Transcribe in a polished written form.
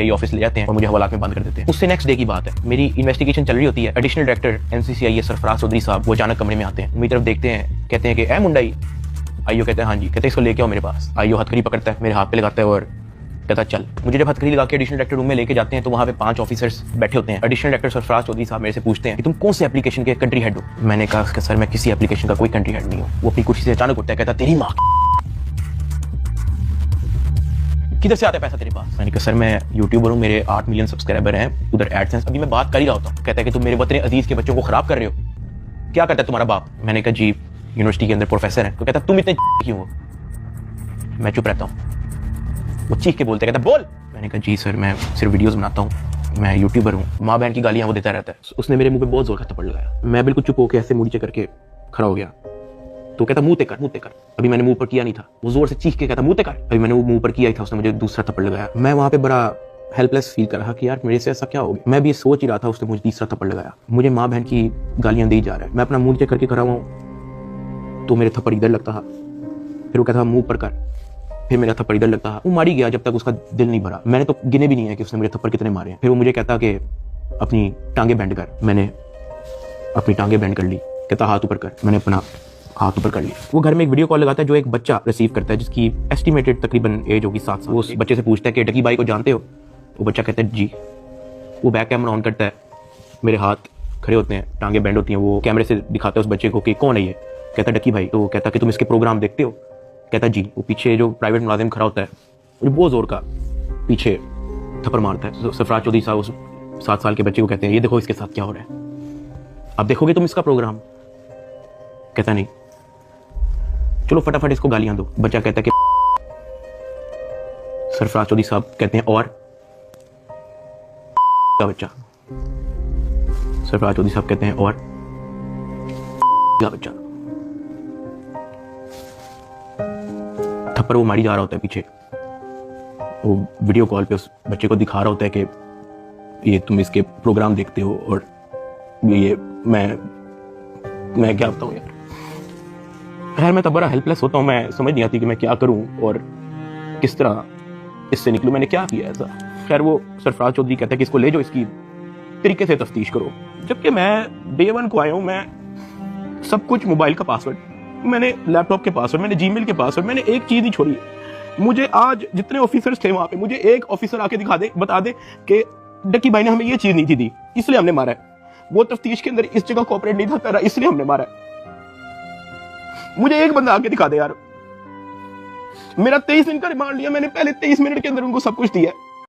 चाहिए ऑफिस ले जाते हैं और मुझे हवालात में बंद कर देते हैं। उससे नेक्स्ट डे की बात है, मेरी इन्वेस्टिगेशन चल रही होती है। एडिशनल डायरेक्टर एनसीसीआई सरफराज चौधरी साहब वो अचानक कमरे में आते हैं, मेरी तरफ देखते हैं, कहते हैं कि ए मुंडाई। आईओ कहते हैं हाँ जी। कहते हैं इसको लेके आओ मेरे पास। आईओ हथकड़ी पकड़ता है, मेरे हाथ पे लगाता है और कहता चल। मुझे जब हथकड़ी लगा के एडिशनल डायरेक्टर रूम में लेके जाते हैं तो वहाँ पे 5 ऑफिसर्स बैठे होते हैं। एडिशनल डायरेक्टर सरफराज चौधरी साहब मेरे से पूछते हैं कि तुम कौन से एप्लीकेशन के कंट्री हेड हो। मैंने कहा कि सर मैं किसी एप्लीकेशन का कोई कंट्री हेड नहीं हूँ। वो अपनी कुर्सी से अचानक उठता है, कहता तेरी माँ किधर से आता है पैसा तेरे पास। मैंने कहा सर मैं यूट्यूबर हूँ, मेरे 8 मिलियन सब्सक्राइबर हैं, उधर एडसेंस अभी मैं बात कर ही रहा होता हूँ। कहता है कि तुम मेरे वतन अजीज के बच्चों को खराब कर रहे हो, क्या करता है तुम्हारा बाप। मैंने कहा जी यूनिवर्सिटी के अंदर प्रोफेसर है। तो कहता तुम इतने क्यों हो। मैं चुप रहता हूँ। वो चीख के बोलते, कहता बोल। मैंने कहा जी सर मैं सिर्फ वीडियोस बनाता हूँ, मैं यूट्यूबर हूँ। माँ बहन की गालियाँ वो देता रहता है। उसने मेरे मुंह पे बहुत जोर का थप्पड़ लगाया। मैं बिल्कुल चुप होकर ऐसे मुंह नीचे करके खड़ा हो गया। तो कहता मुंह ते कर, मुंह ते कर। अभी मैंने मुंह पर किया नहीं था। वो जोर से चीख के कहता मुंह ते कर। अभी मैंने वो मुंह पर किया ही था, उसने मुझे दूसरा थप्पड़ लगाया। मैं वहाँ पे बड़ा हेल्पलेस फील कर रहा कि यार मेरे से ऐसा क्या हो गया। मैं भी सोच ही रहा था, उसने मुझे तीसरा थप्पड़ लगाया। मुझे माँ बहन की गालियाँ दी जा रहा है। मैं अपना मुंह नीचे करके खड़ा हूँ तो मेरे थप्पड़ इधर लगता था, फिर वो कहता मुंह पर कर, फिर मेरा थप्पड़ इधर लगता था। वो मारी गया जब तक उसका दिल नहीं भरा। मैंने तो गिने भी नहीं है कि उसने मेरे थप्पड़ कितने मारे हैं। फिर वो मुझे कहता कि अपनी टांगे बेंड कर। मैंने अपनी टांगे बेंड कर ली। कहता हाथ ऊपर कर। मैंने अपना हाथ ऊपर कर लिया। वो घर में एक वीडियो कॉल लगाता है जो एक बच्चा रिसीव करता है जिसकी एस्टिमेटेड तकरीबन एज होगी 7 साल। वो उस बच्चे से पूछता है कि डकी भाई को जानते हो। वो बच्चा कहता है जी। वो बैक कैमरा ऑन करता है, मेरे हाथ खड़े होते हैं, टांगे बेंड होती हैं। वो कैमरे से दिखाता है उस बच्चे को कि कौन है ये। कहता डकी भाई। तो वो कहता कि तुम इसके प्रोग्राम देखते हो। कहता जी। वो पीछे जो प्राइवेट मुलाजिम खड़ा होता है वो बहुत जोर का पीछे थप्पड़ मारता है। सरफराज चौधरी साहब उस 7 साल के बच्चे को कहते हैं ये देखो इसके साथ क्या हो रहा है, अब देखोगे तुम इसका प्रोग्राम। कहता नहीं, चलो फटाफट इसको गालियां दो। बच्चा कहता कि सरफराज चौधरी साहब कहते हैं और का बच्चा। सरफराज चौधरी साहब कहते हैं और का बच्चा। थप्पड़ वो मारी जा रहा होता है पीछे। वो वीडियो कॉल पे उस बच्चे को दिखा रहा होता है कि ये तुम इसके प्रोग्राम देखते हो और ये मैं क्या बताऊं यार। खैर मैं तब बड़ा हेल्पलेस होता हूँ। मैं समझ नहीं आती कि मैं क्या करूं और किस तरह इससे निकलूं। मैंने क्या किया ऐसा। खैर वो सरफराज चौधरी कहता है कि इसको ले जाओ, इसकी तरीके से तफ्तीश करो। जबकि मैं डे 1 को आया हूं। मैं सब कुछ, मोबाइल का पासवर्ड, मैंने लैपटॉप के पासवर्ड, मैंने जीमेल के पासवर्ड, मैंने एक चीज नहीं छोड़ी। मुझे आज जितने ऑफिसर्स थे वहां पे, मुझे एक ऑफिसर आके दिखा दे, बता दे कि डकी भाई ने हमें ये चीज नहीं दी इसलिए हमने मारा है। वो तफ्तीश के अंदर इस जगह कोऑपरेट नहीं था कर रहा इसलिए हमने मारा है। मुझे एक बंदा आके दिखा दे यार। मेरा 23 दिन का रिमांड लिया मैंने, पहले 23 मिनट के अंदर उनको सब कुछ दिया।